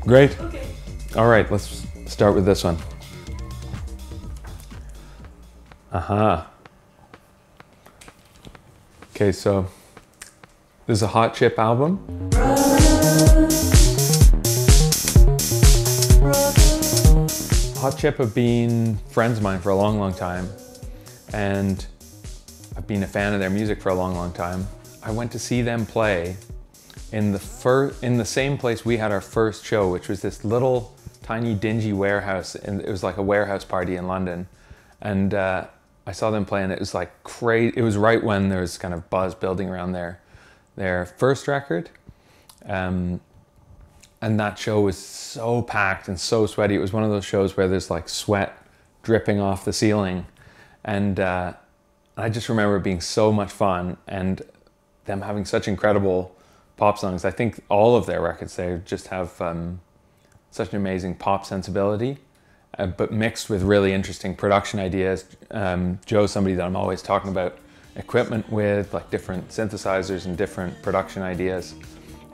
Great. Okay. All right, let's start with this one. Okay, so this is a Hot Chip album. Hot Chip have been friends of mine for a long, long time, and I've been a fan of their music for a long, long time. I went to see them play in the same place we had our first show, which was this little tiny dingy warehouse, and it was like a warehouse party in London. And I saw them play, and it was like crazy. It was right when there was kind of buzz building around their first record. And that show was so packed and so sweaty. It was one of those shows where there's like sweat dripping off the ceiling. And I just remember it being so much fun, and them having such incredible pop songs. I think all of their records, they just have such an amazing pop sensibility, but mixed with really interesting production ideas. Joe's somebody that I'm always talking about equipment with, like different synthesizers and different production ideas.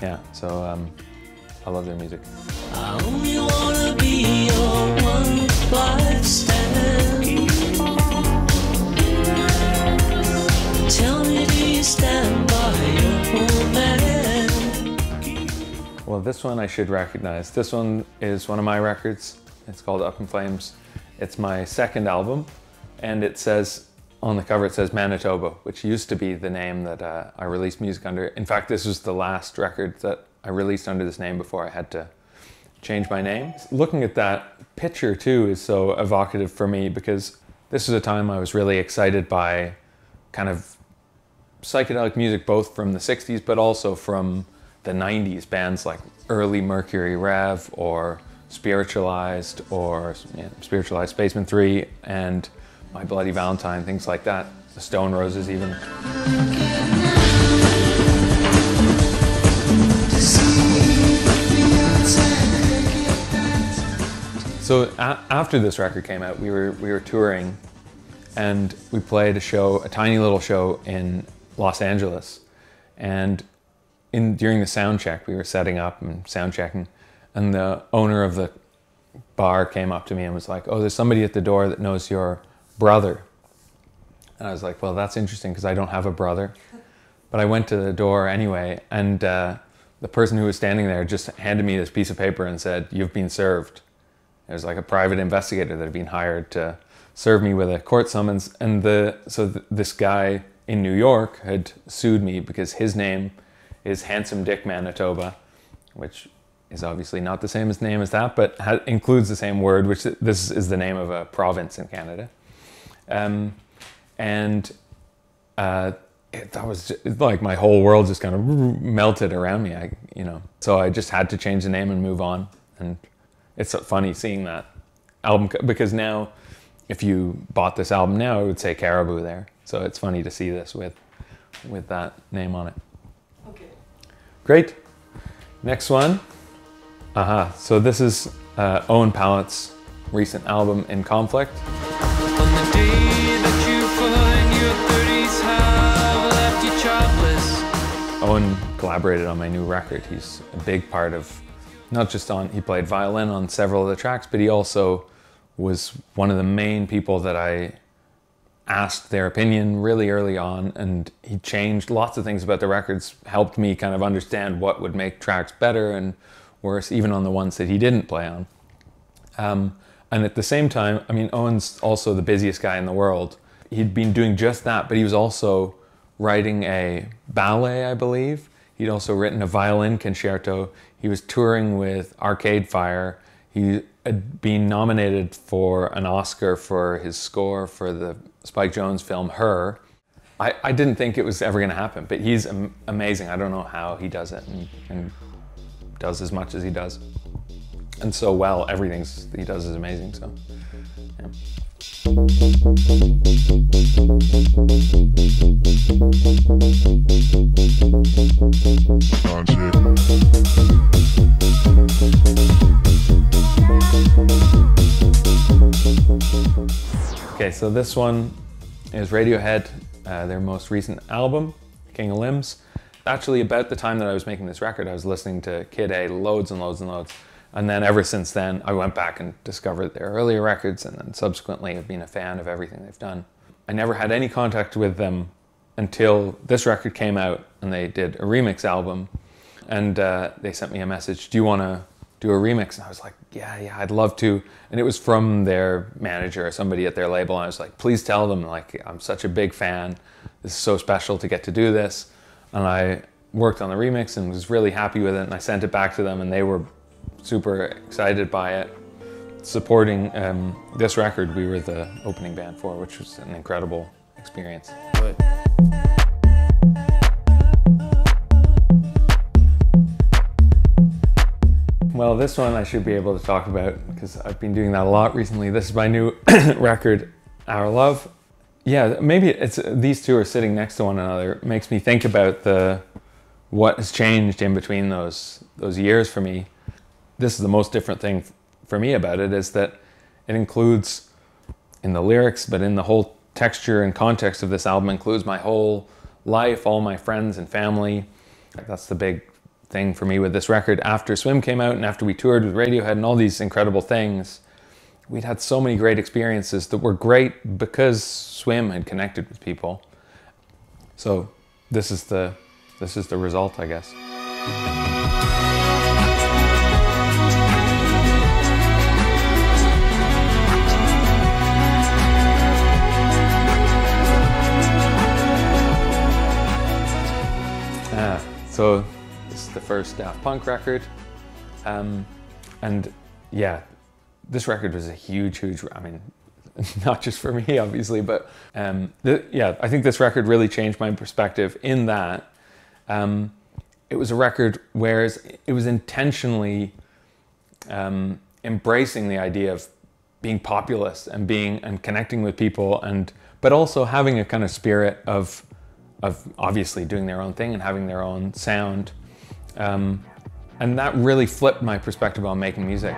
Yeah, so I love their music. I only wanna be your one life stand. Tell me, do you stand by your man? Well, this one I should recognize. This one is one of my records. It's called Up in Flames. It's my second album, and it says, on the cover it says Manitoba, which used to be the name that I released music under. In fact, this was the last record that I released under this name before I had to change my name. Looking at that picture too is so evocative for me, because this was a time I was really excited by kind of psychedelic music, both from the 60s but also from the 90s, bands like early Mercury Rev or Spiritualized or Spiritualized Spaceman 3 and My Bloody Valentine, things like that. The Stone Roses even. So after this record came out, we were touring, and we played a tiny little show in Los Angeles. And during the sound check, we were setting up and sound checking, and the owner of the bar came up to me and was like, "Oh, there's somebody at the door that knows your brother." And I was like, "Well, that's interesting, because I don't have a brother." But I went to the door anyway, and the person who was standing there just handed me this piece of paper and said, "You've been served." It was like a private investigator that had been hired to serve me with a court summons. And this guy in New York had sued me because his name is Handsome Dick Manitoba, which is obviously not the same name as that, but includes the same word, which this is the name of a province in Canada. That was just, like, my whole world just kind of melted around me, So I just had to change the name and move on. And it's so funny seeing that album, because now, if you bought this album now, it would say Caribou there. So it's funny to see this with that name on it. Okay. Great. Next one. So this is Owen Pallett's recent album, In Conflict. On the day that you find your 30s have left you childless. Owen collaborated on my new record. He's a big part of, he played violin on several of the tracks, but he also was one of the main people that I asked their opinion really early on, and he changed lots of things about the records, helped me kind of understand what would make tracks better and worse, even on the ones that he didn't play on. And at the same time, Owen's also the busiest guy in the world. He'd been doing just that, but he was also writing a ballet, I believe. He'd also written a violin concerto. He was touring with Arcade Fire. He had been nominated for an Oscar for his score for the Spike Jonze film, Her. I didn't think it was ever going to happen, but he's amazing. I don't know how he does it and does as much as he does. And so well, everything he does is amazing, so yeah. Okay, so this one is Radiohead, their most recent album, King of Limbs. Actually, about the time that I was making this record, I was listening to Kid A loads and loads and loads. And then ever since then, I went back and discovered their earlier records, and then subsequently have been a fan of everything they've done. I never had any contact with them until this record came out, and they did a remix album. And they sent me a message, do you want to do a remix? And I was like, yeah, I'd love to. And it was from their manager or somebody at their label. And I was like, please tell them, like, I'm such a big fan. This is so special to get to do this. And I worked on the remix and was really happy with it. And I sent it back to them, and they were super excited by it. Supporting this record, we were the opening band for, which was an incredible experience. Well, this one I should be able to talk about because I've been doing that a lot recently. This is my new record, Our Love. Yeah, maybe it's these two are sitting next to one another. It makes me think about what has changed in between those years for me. This is the most different thing for me about it, is that it includes, in the lyrics, but in the whole texture and context of this album, includes my whole life, all my friends and family. That's the big thing for me with this record. After Swim came out and after we toured with Radiohead and all these incredible things, we'd had so many great experiences that were great because Swim had connected with people. So this is the result, I guess. So this is the first Daft Punk record, and yeah, this record was a huge, I mean, not just for me, obviously, but yeah, I think this record really changed my perspective in that it was a record where it was intentionally embracing the idea of being populist and connecting with people, but also having a kind of spirit of obviously doing their own thing and having their own sound. And that really flipped my perspective on making music.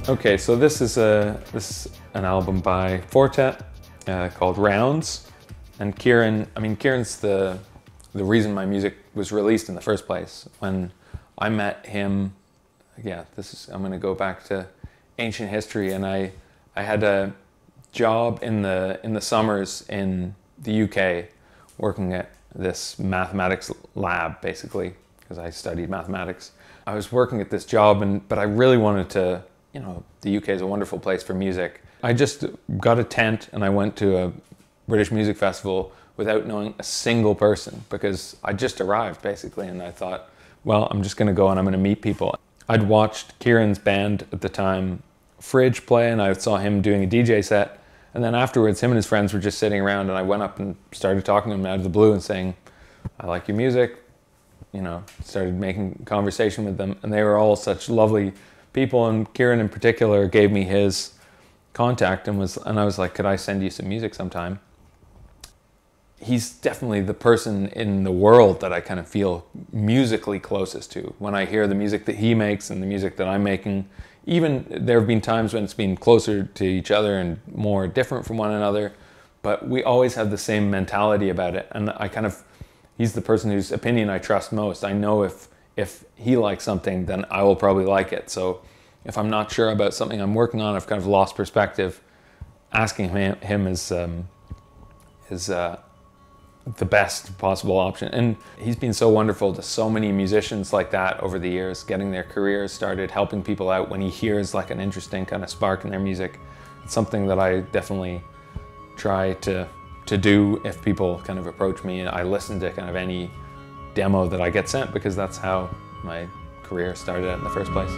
Okay, so this is an album by Four Tet called Rounds. And Kieran's the reason my music was released in the first place. When I met him, yeah, I'm gonna go back to ancient history, and I had a job in the summers in the UK working at this mathematics lab, basically, because I studied mathematics. I was working at this job, but I really wanted to, the UK is a wonderful place for music. I just got a tent and I went to a British music festival without knowing a single person, because I just arrived basically, and I thought, well, I'm just gonna go and I'm gonna meet people. I'd watched Kieran's band at the time, Fridge, play, and I saw him doing a DJ set, and then afterwards him and his friends were just sitting around, and I went up and started talking to them out of the blue and saying, I like your music, started making conversation with them, and they were all such lovely people, and Kieran in particular gave me his contact and I was like, could I send you some music sometime? He's definitely the person in the world that I kind of feel musically closest to. When I hear the music that he makes and the music that I'm making, even there have been times when it's been closer to each other and more different from one another, but we always have the same mentality about it. And he's the person whose opinion I trust most. I know if he likes something, then I will probably like it. So if I'm not sure about something I'm working on, I've kind of lost perspective, asking him is the best possible option. And he's been so wonderful to so many musicians like that over the years, getting their careers started, helping people out when he hears like an interesting kind of spark in their music. It's something that I definitely try to do if people kind of approach me. I listen to kind of any demo that I get sent, because that's how my career started out in the first place.